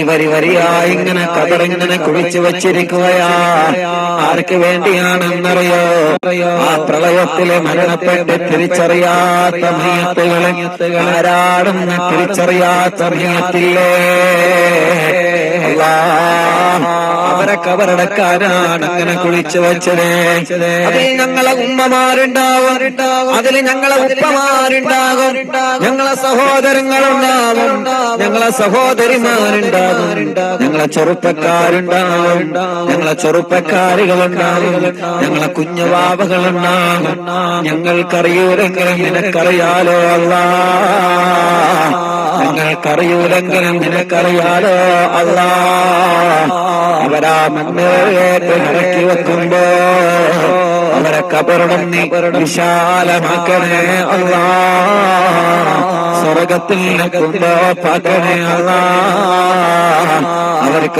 വരിയായി ഇങ്ങനെ കബറിങ്ങനെ കുഴിച്ചു വച്ചിരിക്കുകയാ. ആർക്ക് വേണ്ടിയാണെന്നറിയോ? ആ പ്രളയത്തില് മരണപ്പെട്ട് തിരിച്ചറിയാത്ത മയ്യത്തുകളെ ആരാടുന്ന തിരിച്ചറിയാത്ത മയ്യത്തില്ലേ, അവരെ കബറടക്കാനാണ് അങ്ങനെ കുഴിച്ചു വെച്ചത്. അതിൽ ഞങ്ങളെ ഉമ്മമാരുണ്ടാവും, അതിൽ ഞങ്ങളെ ഉപ്പമാരുണ്ടാകും, ഞങ്ങളെ സഹോദരങ്ങളുണ്ടാവും, ഞങ്ങളെ സഹോദരിമാരുണ്ടാകും, ഞങ്ങളെ ചെറുപ്പക്കാരുണ്ടാവും, ഞങ്ങളെ ചെറുപ്പക്കാരികളുണ്ടാവും, ഞങ്ങളെ കുഞ്ഞുവാവകളുണ്ടാകും. ഞങ്ങൾക്കറിയൂരെങ്കിലും നിനക്കറിയാലോ അല്ലാ, ഞങ്ങൾക്കറിയൂലെങ്കിലും നിനക്കറിയാലോ അല്ലാ. അവരാ മണ്ണേറ്റ് ഇറക്കി വെക്കുമ്പോ അവരെ കബറിടം നീ വിശാലമാക്കണേ അല്ലാ, സ്വർഗത്തിൽ കൊണ്ടോ പാക്കണേ അല്ലാ. അവർക്ക്